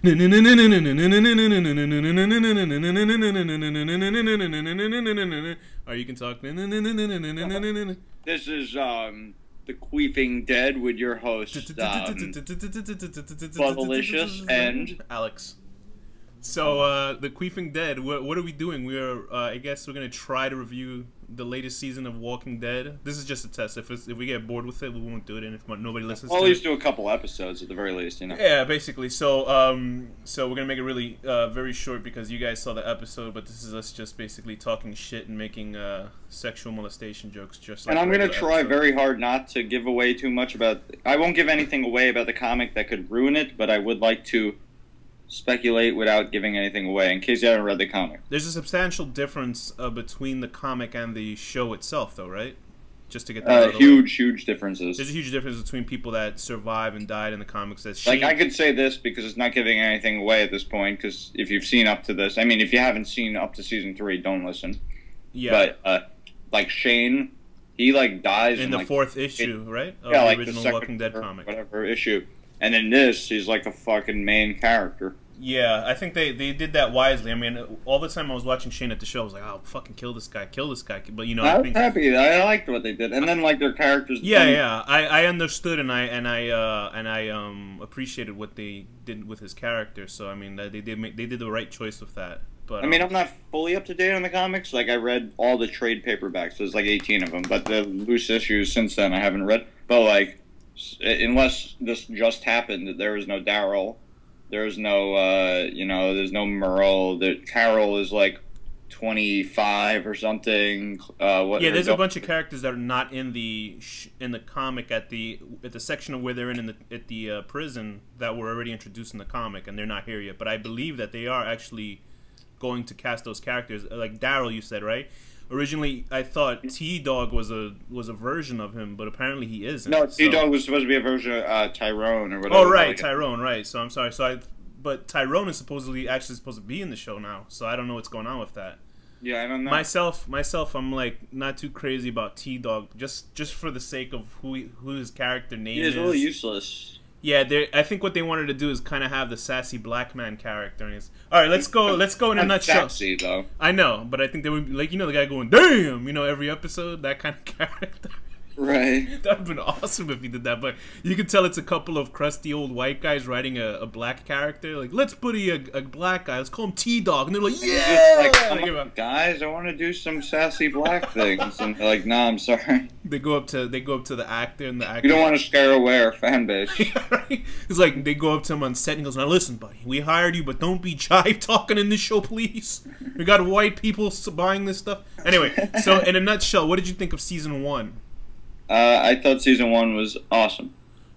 Or you can talk. This is the Queefing Dead with your host Bubblicious and Alex. So the Queefing Dead. What are we doing? We are. I guess we're gonna try to review the latest season of Walking Dead. This is just a test. If we get bored with it, we won't do it. And if nobody listens, we'll to at least it, do a couple episodes at the very least. You know. Yeah, basically. So so we're gonna make it really very short because you guys saw the episode, but this is us just basically talking shit and making sexual molestation jokes. Just like. And I'm gonna try very hard not to give away too much about. I won't give anything away about the comic that could ruin it, but I would like to speculate without giving anything away in case you haven't read the comic. There's a substantial difference between the comic and the show itself, though, right? Just to get that huge differences. There's a huge difference between people that survive and died in the comics. Like, I could say this because it's not giving anything away at this point, because if you've seen up to this, I mean, if you haven't seen up to season 3, don't listen. Yeah. But, like, Shane, he, like, dies in the like, 4th issue, right? Of yeah, the like original the Walking Dead comic. Whatever issue. And in this, he's like a fucking main character. Yeah, I think they did that wisely. I mean, all the time I was watching Shane at the show, I was like, "Oh, fucking kill this guy." But you know, I was happy. I liked what they did, and then like their characters. Yeah. I understood and I appreciated what they did with his character. So I mean, they did the right choice with that. But I mean, I'm not fully up to date on the comics. Like I read all the trade paperbacks. There's like 18 of them, but the loose issues since then I haven't read. But like, unless this just happened, there was no Daryl. There's no, you know, there's no Merle. Carol is like 25 or something. Yeah, there's a bunch of characters that are not in the comic at the section of where they're in the prison that were already introduced in the comic, and they're not here yet. But I believe that they are actually going to cast those characters. Like Daryl, you said, right? Originally, I thought T-Dog was a version of him, but apparently he isn't. No, T-Dog was supposed to be a version of Tyrone or whatever. Oh, right, Tyrone, right. So I'm sorry. But Tyrone is supposed to be in the show now, so I don't know what's going on with that. Yeah, I don't know. Myself, I'm like not too crazy about T-Dog, just for the sake of who his character name is. He's really useless. Yeah, I think what they wanted to do is kind of have the sassy black man character. And all right, let's go in a nutshell. Sassy though. I know, but I think they would like, you know, the guy going damn, you know, every episode, that kind of character. Right. That would have been awesome if he did that, but you can tell it's a couple of crusty old white guys writing a black character. Like, let's put a black guy, let's call him T-Dog. And they're like, yeah! Like, guys, I want to do some sassy black things. And they're like, nah, I'm sorry. They go up to the actor, and the actor... You don't want to scare away our fan base. Right? It's like, they go up to him on set, and he goes, now listen, buddy, we hired you, but don't be jive talking in this show, please. We got white people buying this stuff. Anyway, so in a nutshell, what did you think of Season 1? I thought Season 1 was awesome.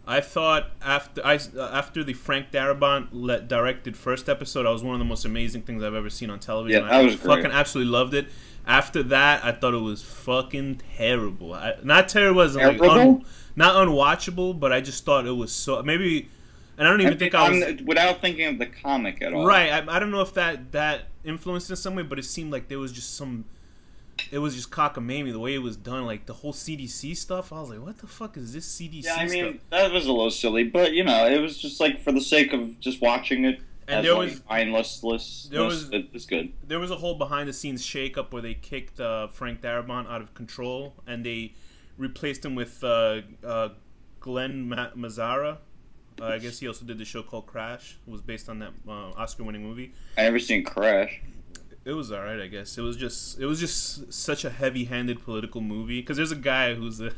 I thought after the Frank Darabont directed first episode, that was one of the most amazing things I've ever seen on television. Yeah, that was great. Fucking absolutely loved it. After that, I thought it was fucking terrible. Not terrible as in, like, not unwatchable, but I just thought it was so maybe. And I don't even think I was without thinking of the comic at all. Right. I don't know if that influenced in some way, but it seemed like there was just some. It was just cockamamie the way it was done, like the whole CDC stuff. I was like, "What the fuck is this CDC?" Yeah, I mean stuff? that was a little silly, but you know, it was just like for the sake of just watching it. And there was it's good. There was a whole behind-the-scenes shake-up where they kicked Frank Darabont out of control, and they replaced him with Glenn Mazzara. I guess he also did the show called Crash. It was based on that Oscar-winning movie. I never seen Crash. It was alright, I guess. It was just such a heavy-handed political movie. Because there's a guy who's you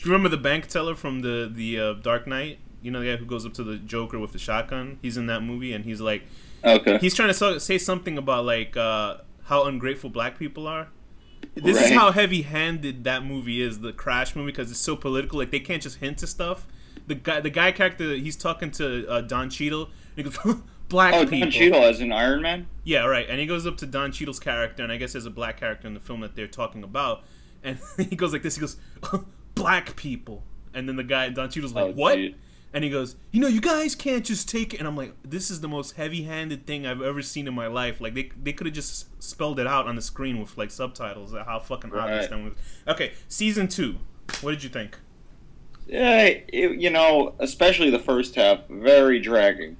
remember the bank teller from the Dark Knight? You know, the guy who goes up to the Joker with the shotgun? He's in that movie, and he's like... Okay. He's trying to say something about, like, how ungrateful black people are. This is how heavy-handed that movie is, the Crash movie, because it's so political. Like, they can't just hint to stuff. The guy character, he's talking to Don Cheadle, and he goes... Black people. Don Cheadle as in Iron Man? Yeah, right. And he goes up to Don Cheadle's character, and I guess there's a black character in the film that they're talking about, and he goes like this. He goes, "Black people," and then the guy Don Cheadle's like, "What?" Geez. And he goes, "You know, you guys can't just take it." And I'm like, "This is the most heavy-handed thing I've ever seen in my life." Like they could have just spelled it out on the screen with like subtitles. How fucking obvious that was. Okay, Season 2. What did you think? Yeah, you know, especially the first half, very dragging.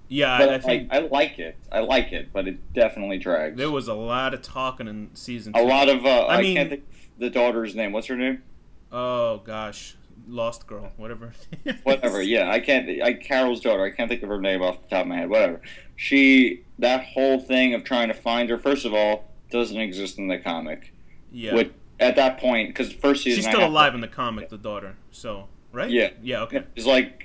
Yeah, But I think I like it. I like it, but it definitely drags. there was a lot of talking in season 2. A lot of I I mean, can't think of the daughter's name. What's her name? oh gosh, Lost Girl, whatever. Whatever. Yeah, I can't. Carol's daughter. I can't think of her name off the top of my head. Whatever. That whole thing of trying to find her. First of all, doesn't exist in the comic. Yeah. Which, at that point, because the first season She's still alive in the comic, the daughter. So right? Yeah. Yeah. Okay.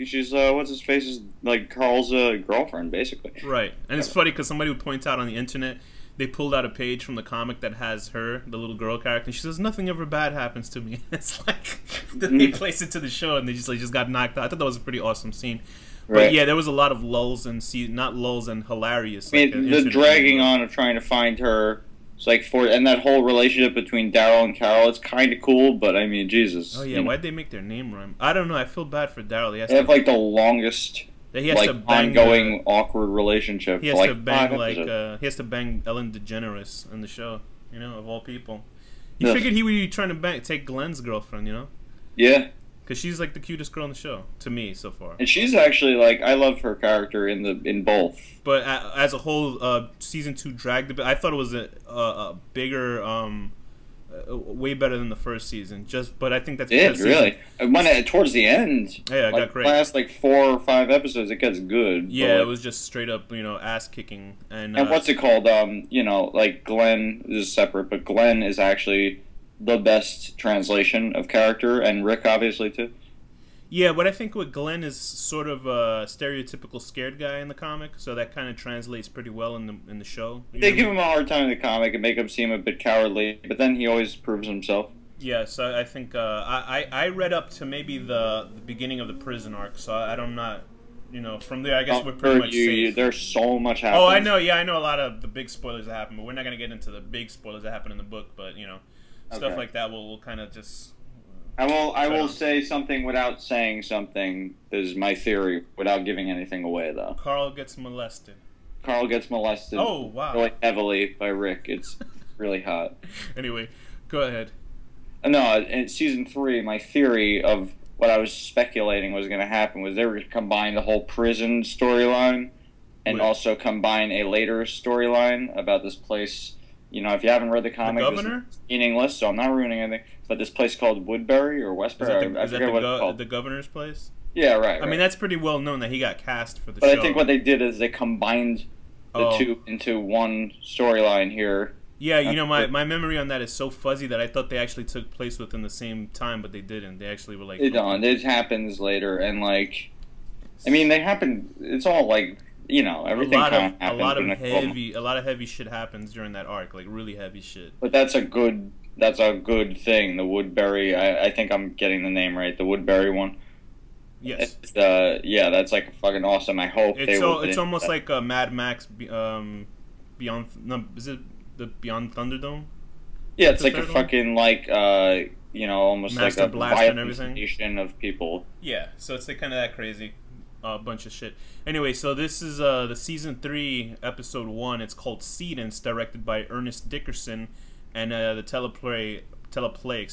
She's what's his face is like Carl's girlfriend, basically. Right. And it's funny because somebody would point out on the internet. They pulled out a page from the comic that has her, the little girl character, and she says, "Nothing ever bad happens to me." It's like then they place it to the show, and they just got knocked out. I thought that was a pretty awesome scene. Right. But yeah, there was a lot of lulls and not lulls and hilarious. I mean, the dragging on of trying to find her, it's like and that whole relationship between Daryl and Carol, it's kind of cool. But I mean, Jesus. Oh yeah, why'd they make their name rhyme? I don't know. I feel bad for Daryl. They have like the longest. He has to bang ongoing awkward relationship. He has for like to bang 5 like episodes. he has to bang Ellen DeGeneres in the show. You know, of all people. You figured he would be trying to take Glenn's girlfriend. You know. Yeah. Because she's like the cutest girl in the show to me so far. And she's actually like I love her character in both. But as a whole, season 2 dragged a bit. I thought it was a bigger. Way better than the first season. But I think that's really. Towards the end, yeah, it got great. Last like 4 or 5 episodes, it gets good. Yeah, it was just straight up, ass kicking. And what's it called? Like Glenn is separate, but Glenn is actually the best translation of character, and Rick obviously too. Yeah, but I think with Glenn is sort of a stereotypical scared guy in the comic, so that kind of translates pretty well in the show. They give him a hard time in the comic and make him seem a bit cowardly, but then he always proves himself. Yeah, so I think I read up to maybe the beginning of the prison arc, so I'm not, from there I guess we're pretty much safe. There's so much happening. Oh, I know, yeah, I know a lot of the big spoilers that happen, but we're not going to get into the big spoilers that happen in the book, but, stuff like that we'll kind of just... I will say something without saying something. This is my theory, without giving anything away, though. Carl gets molested. Oh, wow. Really heavily by Rick. It's really hot. Anyway, go ahead. No, in season 3, my theory of what I was speculating was going to happen was they were going to combine the whole prison storyline and also combine a later storyline about this place. If you haven't read the comic, it's meaningless, so I'm not ruining anything. But this place called Woodbury or Westbury, I forget what it's called. The governor's place? Yeah, right. I mean, that's pretty well known that he got cast for the show. But I think what they did is they combined the two into one storyline here. Yeah, my memory on that is so fuzzy that I thought they actually took place within the same time, but they didn't. They actually were like... They don't. It happens later, and they happen... It's all everything kind of happens. A lot of heavy shit happens during that arc, like really heavy shit. But that's a good thing. The Woodbury, I think I'm getting the name right. The Woodbury one. Yes. That's like fucking awesome. I hope it's almost like Mad Max Beyond. No, is it the Beyond Thunderdome? Yeah, it's like a fucking almost Master like a Blaster and everything. Nation of people. Yeah, so it's like kind of that crazy. Bunch of shit. Anyway, so this is the season 3, episode 1. It's called Seedance, directed by Ernest Dickerson, and the teleplay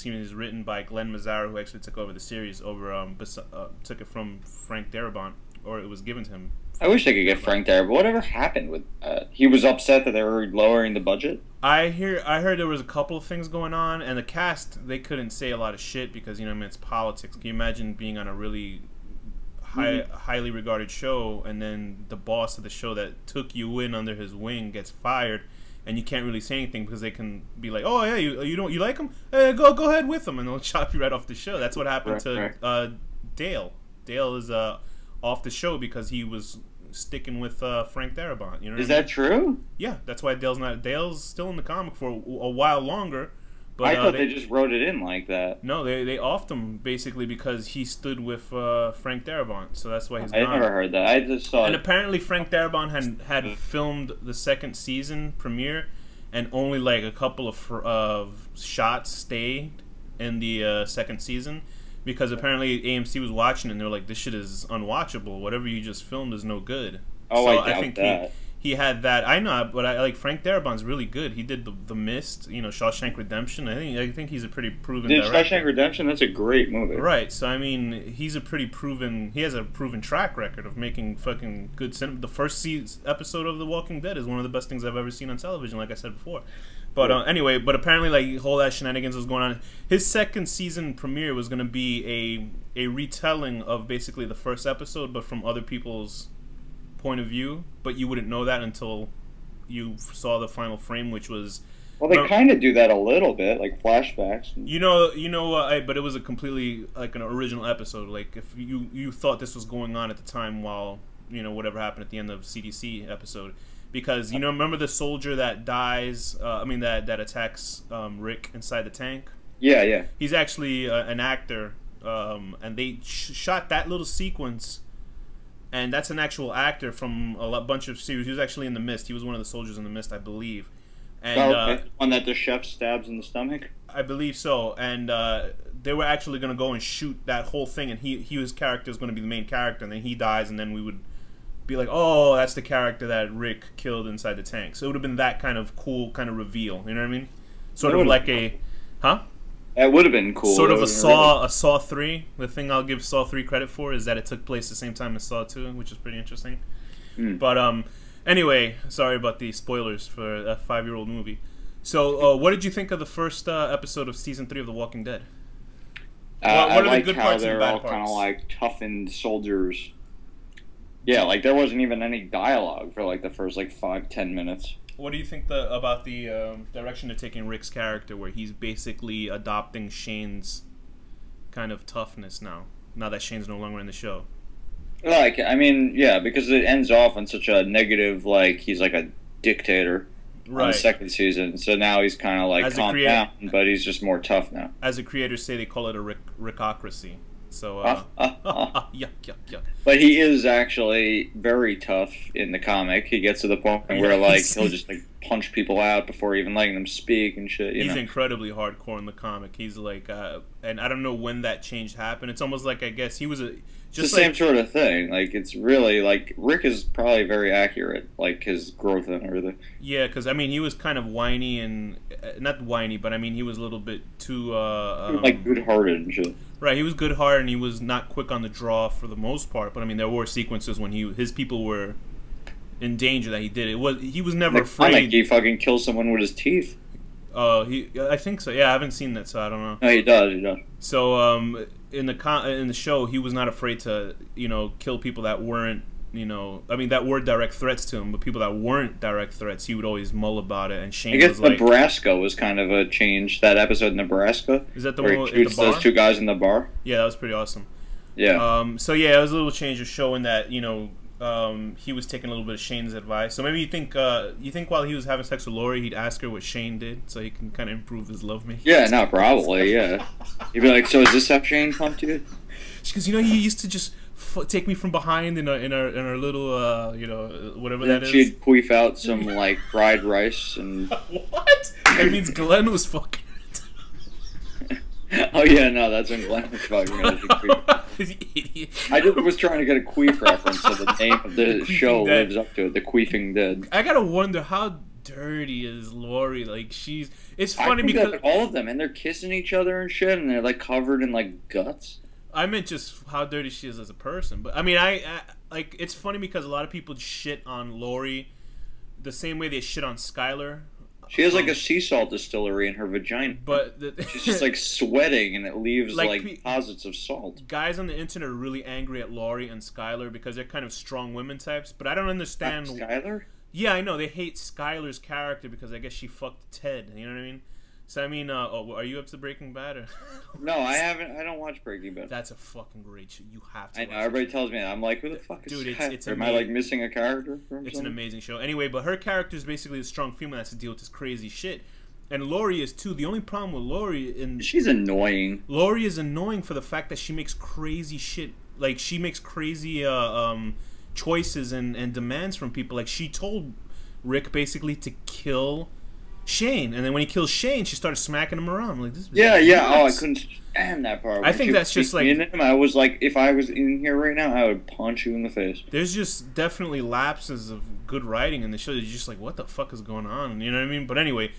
is written by Glenn Mazzara, who actually took over the series took it from Frank Darabont, or it was given to him. I wish they could get Frank Darabont. Whatever happened with? He was upset that they were lowering the budget. I heard there was a couple of things going on, and the cast they couldn't say a lot of shit because it's politics. Can you imagine being on a really highly regarded show, and then the boss of the show that took you in under his wing gets fired, and you can't really say anything because they can be like, "Oh yeah, you like him? Go ahead with him," and they'll chop you right off the show. That's what happened to Dale. Dale is off the show because he was sticking with Frank Darabont. Is that true? Yeah, that's why Dale's still in the comic for a while longer. But, I thought they just wrote it in like that. No, they offed him basically because he stood with Frank Darabont, so that's why he's gone. I never heard that. I just saw. And apparently Frank Darabont had filmed the second season premiere, and only like a couple of shots stayed in the second season because apparently AMC was watching and they're like, "This shit is unwatchable. Whatever you just filmed is no good." Oh, so I doubt that. he had that. I know, but I like Frank Darabont's really good. He did the Mist, you know, Shawshank Redemption. I think he's a pretty proven director. Shawshank Redemption, that's a great movie. Right. So I mean, he's a pretty proven. He has a proven track record of making fucking good cinema. The first episode of The Walking Dead is one of the best things I've ever seen on television, like I said before. But anyway, but apparently, like, whole that shenanigans was going on. His second season premiere was going to be a retelling of basically the first episode, but from other people's point of view. But you wouldn't know that until you saw the final frame, which was. Well, they kind of do that a little bit, like flashbacks. But it was a completely like an original episode. Like if you thought this was going on at the time while whatever happened at the end of CDC episode. Because remember the soldier that dies? That attacks Rick inside the tank. Yeah, yeah. He's actually an actor, and they shot that little sequence, and that's an actual actor from a bunch of series. He was actually in The Mist. He was one of the soldiers in The Mist, I believe. And one that the chef stabs in the stomach. I believe so. And they were actually going to go and shoot that whole thing, and his character is going to be the main character, and then he dies, and then we would be like, oh, that's the character that Rick killed inside the tank. So it would have been that kind of cool kind of reveal. You know what I mean? Sort of like That would have been cool. Sort of a Saw 3. The thing I'll give Saw 3 credit for is that it took place the same time as Saw 2, which is pretty interesting. But anyway, sorry about the spoilers for a 5-year-old movie. So what did you think of the first episode of season 3 of The Walking Dead? What are the good parts and the bad parts? They're all kind of like toughened soldiers. Yeah, like there wasn't even any dialogue for like the first 5-10 minutes. What do you think about the direction they're taking Rick's character, where he's basically adopting Shane's kind of toughness now that Shane's no longer in the show? Because it ends off on such a negative, he's like a dictator on the second season. So now he's kind of calmed down, but he's just more tough now. As the creators say, they call it a Rickocracy. So, yuck. But he is actually very tough in the comic. He gets to the point where, he'll just, punch people out before even letting them speak and shit, He's incredibly hardcore in the comic. He's, and I don't know when that change happened. It's almost like, I guess, he was just the same sort of thing. It's really, Rick is probably very accurate, his growth and everything. Yeah, because, he was kind of whiny and, not whiny, but, he was a little bit too, good-hearted and shit. Right, he was good-hearted and he was not quick on the draw for the most part. But there were sequences when his people were in danger that he did it. He was never afraid. He fucking kills someone with his teeth. I think so. Yeah, I haven't seen that, so I don't know. No, he does. He does. So in the show, he was not afraid to kill people that weren't that were direct threats to him, but people that weren't direct threats, he would always mull about it. And Shane, I guess Nebraska was kind of a change. That episode, Nebraska, is that the where one he shoots those two guys in the bar? Yeah, that was pretty awesome. Yeah. So yeah, it was a little change of showing that he was taking a little bit of Shane's advice. So maybe you think while he was having sex with Lori, he'd ask her what Shane did, so he can kind of improve his lovemaking. Yeah, no, probably. Yeah. He'd be like, "So is this how Shane pumped you?" Because he used to just take me from behind in our little whatever that is. She'd queef out some fried rice and. What? That means Glenn was fucking. Oh yeah, no, that's when Glenn was fucking. Idiot. I just was trying to get a queef reference, so the name of the show lives up to it. The Queefing Dead. I gotta wonder how dirty is Lori. It's funny because all of them, and they're kissing each other and shit, and they're covered in guts. I meant just how dirty she is as a person. But it's funny because a lot of people shit on Lori the same way they shit on Skylar. She has a sea salt distillery in her vagina. But she's just sweating and it leaves deposits of salt. Guys on the internet are really angry at Lori and Skylar because they're kind of strong women types. But I don't understand. Skylar? Yeah, I know. They hate Skylar's character because I guess she fucked Ted. You know what I mean? So are you up to Breaking Bad? Or? No, I haven't. I don't watch Breaking Bad. That's a fucking great show. You have to. I know. Everybody tells me that. I'm like, who the fuck is Dude, it's Am I missing a character? It's an amazing show. Anyway, but her character is basically a strong female that has to deal with this crazy shit, and Lori is too. The only problem with Lori she's annoying. Lori is annoying for the fact that she makes crazy shit. She makes crazy choices and demands from people. She told Rick basically to kill Shane. And then when he kills Shane, she started smacking him around. I'm like, this. Yeah, yeah. Oh, I couldn't stand that part. I think that's just like. I was like, if I was in here right now, I would punch you in the face. There's just definitely lapses of good writing in the show. You're just like, what the fuck is going on? You know what I mean? But anyway,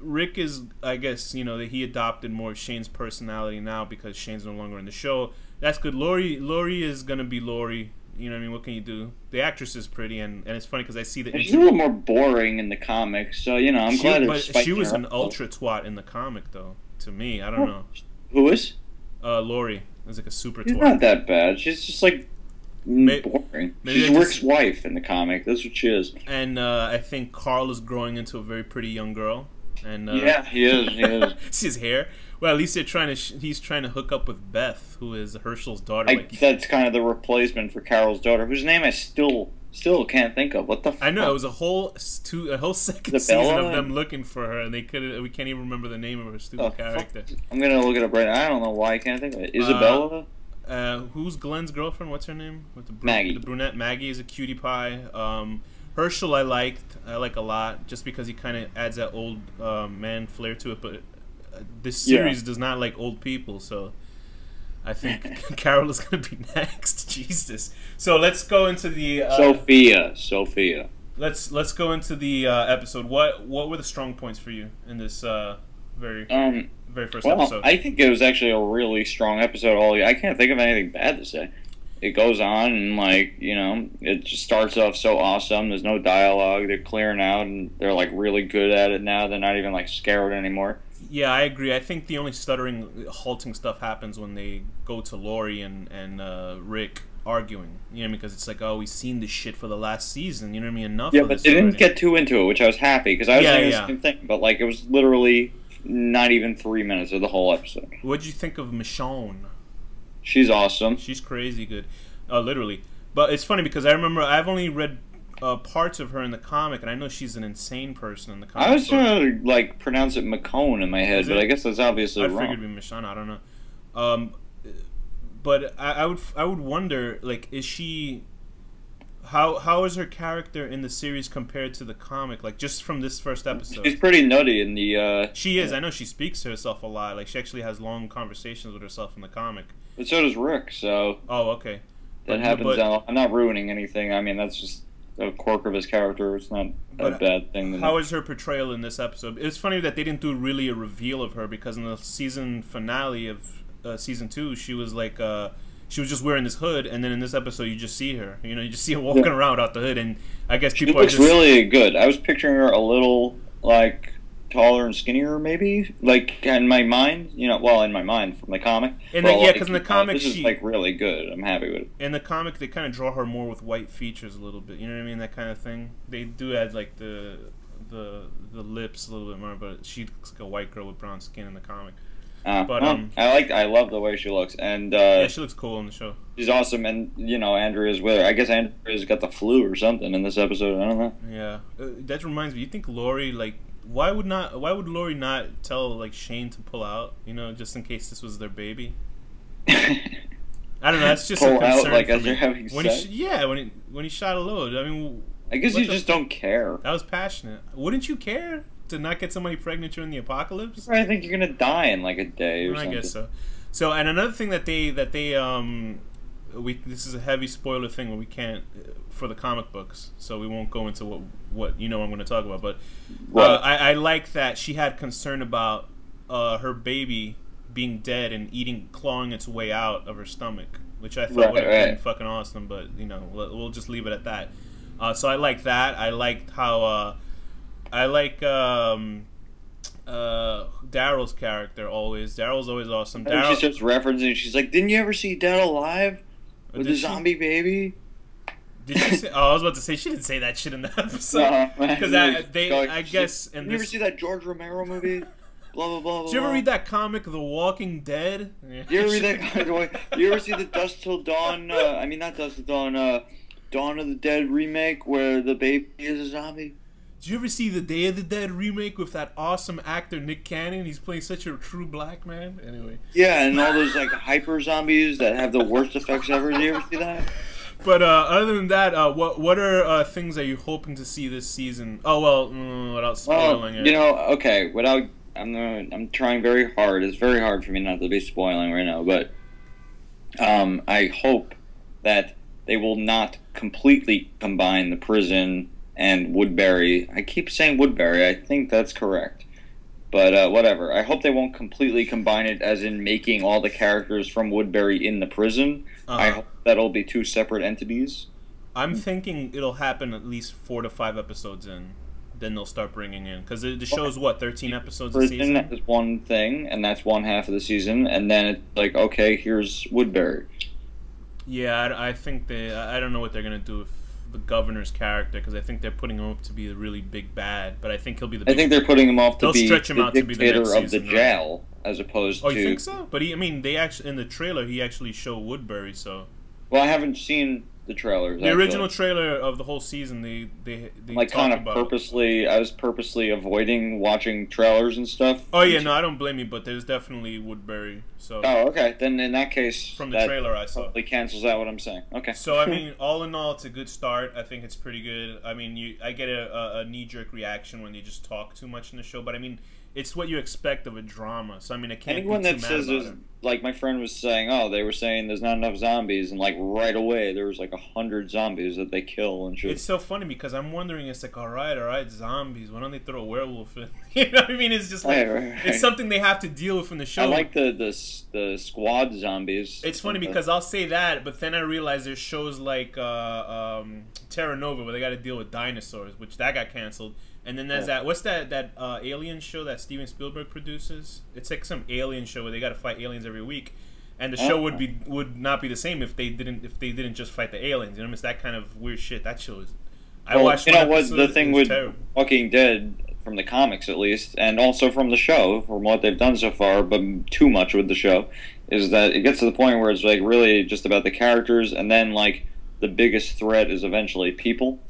Rick is, I guess, you know, that he adopted more of Shane's personality now because Shane's no longer in the show. That's good. Lori is gonna be Lori. You know what I mean? What can you do? The actress is pretty, and it's funny because I see the. She's a little more boring in the comics, so you know I'm glad it's. But she was an ultra twat in the comic, though. To me, I don't know. Who is? Lori is like a super twat. She's not that bad. She's just like boring. She's Rick's wife in the comic. That's what she is. And I think Carl is growing into a very pretty young girl. And yeah, he is. He is. See his hair. Well, at least he's trying to hook up with Beth, who is Herschel's daughter. That's kind of the replacement for Carol's daughter, whose name I still can't think of. What the fuck? I know, it was a whole second season of them looking for her, and we can't even remember the name of her stupid character. I'm gonna look it up right now. I don't know why I can't think of it. Isabella? Who's Glenn's girlfriend? What's her name? Maggie. The brunette. Maggie is a cutie pie. Herschel I like a lot, just because he kind of adds that old man flair to it, but this series does not like old people, so I think Carol is going to be next. Jesus. So let's go into the Sophia. Let's go into the episode. What were the strong points for you in this very first episode? I think it was actually a really strong episode. I can't think of anything bad to say. It goes on and, like, you know, it just starts off so awesome. There's no dialogue. They're clearing out and they're like really good at it now. They're not even like scared anymore. Yeah, I agree. I think the only stuttering, halting stuff happens when they go to Lori and Rick arguing. You know, because it's like, oh, we've seen this shit for the last season. You know what I mean? Enough. Yeah, but they didn't get too into it, which I was happy because I was saying the same thing. But like, it was literally not even 3 minutes of the whole episode. What'd you think of Michonne? She's awesome. She's crazy good, literally. But it's funny because I remember I've only read parts of her in the comic, and I know she's an insane person in the comic. I was trying to like pronounce it McCone in my head, but I guess that's obviously wrong. I figured it'd be Michonne. I don't know. But I would wonder, like, is she? How is her character in the series compared to the comic? Like, just from this first episode. She's pretty nutty in the. She is. I know she speaks to herself a lot. Like, she actually has long conversations with herself in the comic. But so does Rick. So. Oh, okay. That happens. I'm not ruining anything. I mean, that's just a quirk of his character. It's not a bad thing. How is her portrayal in this episode? It's funny that they didn't do really a reveal of her, because in the season finale of season 2, she was like. She was just wearing this hood, and then in this episode, you just see her. You know, you just see her walking around out the hood, and I guess people looks really good. I was picturing her a little, like, taller and skinnier, maybe? Like, in my mind, you know, well, in my mind, from the comic. Because in the comic, this is, like, really good. I'm happy with it. In the comic, they kind of draw her more with white features a little bit. You know what I mean? That kind of thing. They do add, like, the lips a little bit more, but she looks like a white girl with brown skin in the comic. But I love the way she looks, and yeah, she looks cool in the show. She's awesome, and you know, Andrea's with her. I guess Andrea's got the flu or something in this episode. I don't know. Yeah, that reminds me. You think Lori, like, why would Lori not tell, like, Shane to pull out? You know, just in case this was their baby. I don't know. That's just pull a concern out, like, for as me. you're having sex? When he shot a load. I mean, I guess you just don't care. That was passionate. Wouldn't you care to not get somebody pregnant during the apocalypse? I think you're gonna die in like a day or something. I guess so. So, and another thing that they this is a heavy spoiler thing where we can't for the comic books, so we won't go into what you know I'm going to talk about. But I like that she had concern about her baby being dead and clawing its way out of her stomach, which I thought would have been fucking awesome. But you know, we'll just leave it at that. So I like that. I liked how. I like Daryl's character always. Daryl's always awesome. She starts referencing. She's like, "Didn't you ever see Daryl alive with the zombie baby?" Did she say? Oh, I was about to say she didn't say that shit in the episode. Because I guess. Did you ever see that George Romero movie? Blah blah blah. Did you ever read that comic, The Walking Dead? You ever read that comic? You ever see the Dusk Till Dawn? I mean, not Dusk Till Dawn. Dawn of the Dead remake where the baby is a zombie. Did you ever see the Day of the Dead remake with that awesome actor Nick Cannon? He's playing such a true black man. Anyway. Yeah, and all those like hyper zombies that have the worst effects ever. Did you ever see that? But other than that, what are things that you're hoping to see this season? Oh well, without spoiling it. You know, okay, I'm trying very hard. It's very hard for me not to be spoiling right now, but I hope that they will not completely combine the prison and Woodbury. I keep saying Woodbury. I think that's correct. But whatever. I hope they won't completely combine it as in making all the characters from Woodbury in the prison. I hope that'll be two separate entities. I'm thinking it'll happen at least 4 to 5 episodes in. Then they'll start bringing in. Because the show's, what, 13 episodes a season? Prison is one thing, and that's one half of the season. And then it's like, okay, here's Woodbury. Yeah, I think I don't know what they're going to do with the governor's character, because I think they're putting him up to be a really big bad, but I think he'll be the big I think they're putting him off to be stretch him the out to be the dictator next of the season, jail, as opposed to... Oh, you think so? But they actually, in the trailer, he actually showed Woodbury, so... Well, I haven't seen the trailers. The original trailer of the whole season, they like kind of purposely. I was purposely avoiding watching trailers and stuff. Oh yeah, no, I don't blame you, but there's definitely Woodbury. So. Oh, okay. Then in that case, from the trailer I saw, totally cancels out what I'm saying. Okay. So I mean, all in all, it's a good start. I think it's pretty good. I mean, I get a knee-jerk reaction when they just talk too much in the show, but I mean, it's what you expect of a drama. So I mean, I can't. Anyone that says there's, like my friend was saying, oh, they were saying there's not enough zombies, and like right away there was like 100 zombies that they kill and shit. It's so funny because I'm wondering, it's like, all right, zombies. Why don't they throw a werewolf in? You know what I mean? It's just like right. It's something they have to deal with in the show. I like the squad zombies. It's funny because I'll say that, but then I realize there's shows like Terra Nova where they got to deal with dinosaurs, which that got canceled. And then there's what's that alien show that Steven Spielberg produces? It's like some alien show where they got to fight aliens every week, and the show would not be the same if they didn't just fight the aliens. You know, it's that kind of weird shit. That show is. I watched. You know what the thing with Walking Dead from the comics at least, and also from the show, from what they've done so far, but too much with the show, is that it gets to the point where it's like really just about the characters, and then like the biggest threat is eventually people.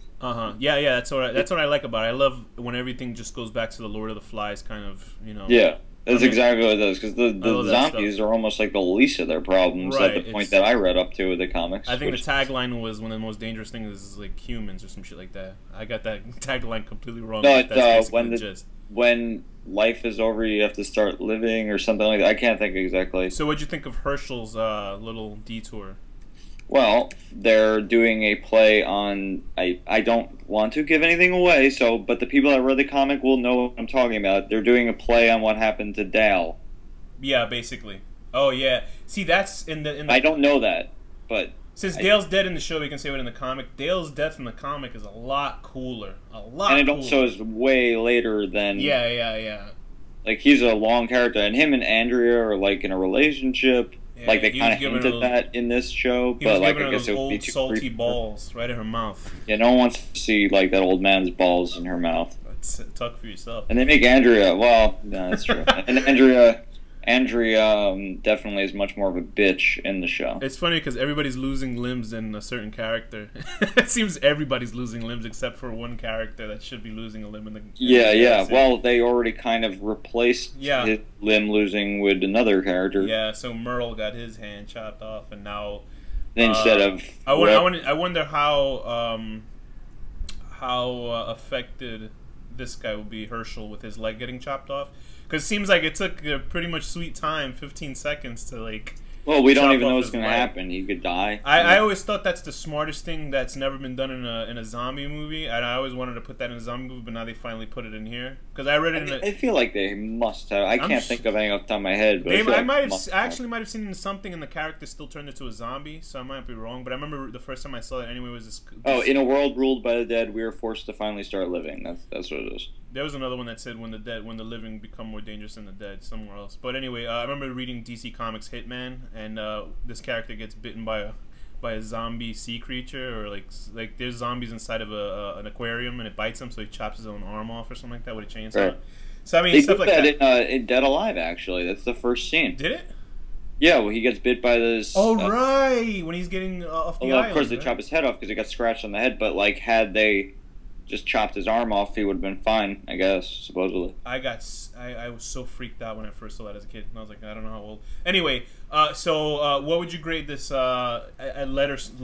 Yeah, that's what I like about it. I love when everything just goes back to the Lord of the Flies kind of, you know. Yeah, that's exactly what it does, because the zombies are almost like the least of their problems at the point that I read up to with the comics. I think the tagline was one of the most dangerous things is like humans or some shit like that. I got that tagline completely wrong. No, it's when life is over, you have to start living or something like that. I can't think exactly. So what'd you think of Herschel's little detour? Well, they're doing a play on... I don't want to give anything away, but the people that read the comic will know what I'm talking about. They're doing a play on what happened to Dal. Yeah, basically. Oh, yeah. See, that's in the... I don't know that, but... Since Dale's dead in the show, we can say it in the comic. Dale's death in the comic is a lot cooler. And it also is way later than... Yeah. Like, he's a long character, and him and Andrea are, like, in a relationship... Yeah, like they kind of hinted that in this show, but like I guess it would be too salty creepy. Balls right in her mouth. Yeah, no one wants to see like that old man's balls in her mouth. Talk for yourself. And they make Andrea. Well, no, that's true. And Andrea definitely is much more of a bitch in the show. It's funny because everybody's losing limbs in a certain character. It seems everybody's losing limbs except for one character that should be losing a limb in the. Yeah. Well, they already kind of replaced his limb losing with another character. Yeah. So Merle got his hand chopped off, and now instead of I wonder how affected this guy will be, Herschel, with his leg getting chopped off. Because it seems like it took a pretty much sweet time, 15 seconds, to like... Well, we don't even know what's going to happen. He could die. I always thought that's the smartest thing that's never been done in a zombie movie. And I always wanted to put that in a zombie movie, but now they finally put it in here. Because I read it I feel like they must have. I can't think of anything off the top of my head. But I might have seen something and the character still turned into a zombie, so I might be wrong. But I remember the first time I saw it anyway was this... Oh, in a world ruled by the dead, we are forced to finally start living. That's what it is. There was another one that said when the living become more dangerous than the dead somewhere else. But anyway, I remember reading DC Comics Hitman, and this character gets bitten by a zombie sea creature, or like there's zombies inside of an aquarium, and it bites him, so he chops his own arm off or something like that with a chainsaw. Right. So I mean, stuff like that. In Dead Alive, actually, that's the first scene. Did it? Yeah, well, he gets bit by this. Oh right, when he's getting off the island. Of course, they chop his head off because he got scratched on the head. But like, had they just chopped his arm off, he would have been fine, I guess, supposedly. I was so freaked out when I first saw that as a kid. And I was like, I don't know how old. Anyway, so what would you grade this letter-wise?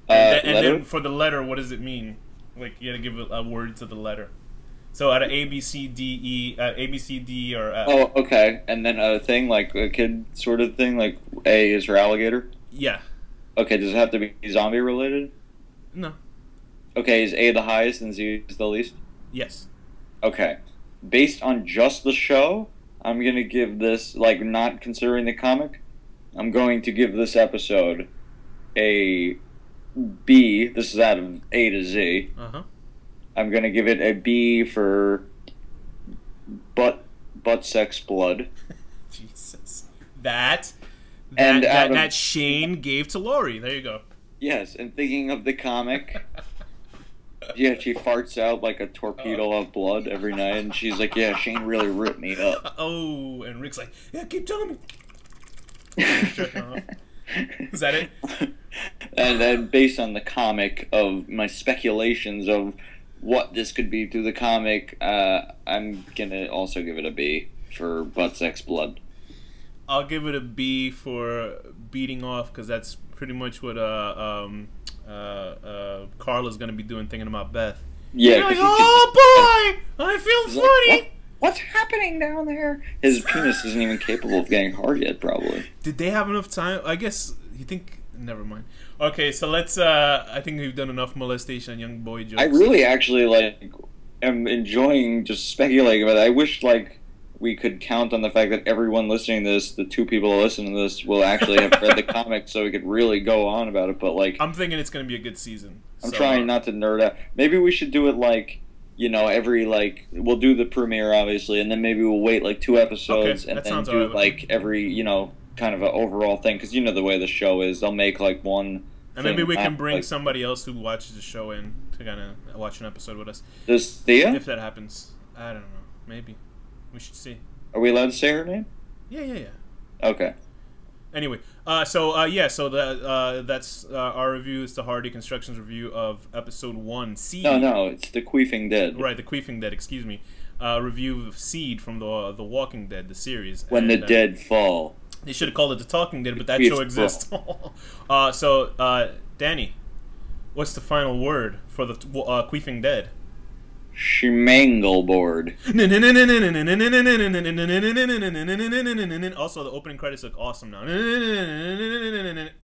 And then for the letter, what does it mean? Like, you gotta give a word to the letter. So out of A, B, C, D, E, A, B, C, D, or F. Oh, okay. And then a thing, like a kid sort of thing, like A is for alligator? Yeah. Okay, does it have to be zombie related? No. Okay, is A the highest and Z is the least? Yes. Okay. Based on just the show, I'm going to give this, like, not considering the comic, I'm going to give this episode a B. This is out of A to Z. Uh-huh. I'm going to give it a B for butt sex blood. Jesus. That Shane gave to Lori. There you go. Yes, and thinking of the comic, yeah, she farts out like a torpedo of blood every night, and she's like, yeah, Shane really ripped me up. Oh, and Rick's like, yeah, keep telling me. Is that it? And then based on the comic of my speculations of what this could be through the comic, I'm going to also give it a B for butt sex blood. I'll give it a B for beating off, because that's pretty much what Carla's gonna be doing, thinking about Beth. Yeah. You're like, oh boy, I feel funny. Like, what's happening down there? His penis isn't even capable of getting hard yet, probably. Did they have enough time? I guess you think. Never mind. Okay, so let's. I think we've done enough molestation and young boy jokes. I really actually am enjoying just speculating about it. I wish we could count on the fact that everyone listening to this, the 2 people who listen to this, will actually have read the comic, so we could really go on about it. But I'm thinking it's going to be a good season. I'm trying not to nerd out. Maybe we should do it every we'll do the premiere obviously, and then maybe we'll wait 2 episodes and then do every kind of an overall thing, because the way the show is, they'll make one. And maybe we can bring somebody else who watches the show in to kind of watch an episode with us. Does Thea? If that happens, I don't know. Maybe. We should see. Are we allowed to say her name? Yeah. Okay. Anyway, so that's our review. It's the Hardy Constructions review of episode 1, Seed. No, it's the Queefing Dead. Right, the Queefing Dead. Excuse me. Review of Seed from the Walking Dead, the series. When the dead fall. They should have called it the Talking Dead, but that show exists. So, Danny, what's the final word for the Queefing Dead? Schmangleboard. Also, the opening credits look awesome now.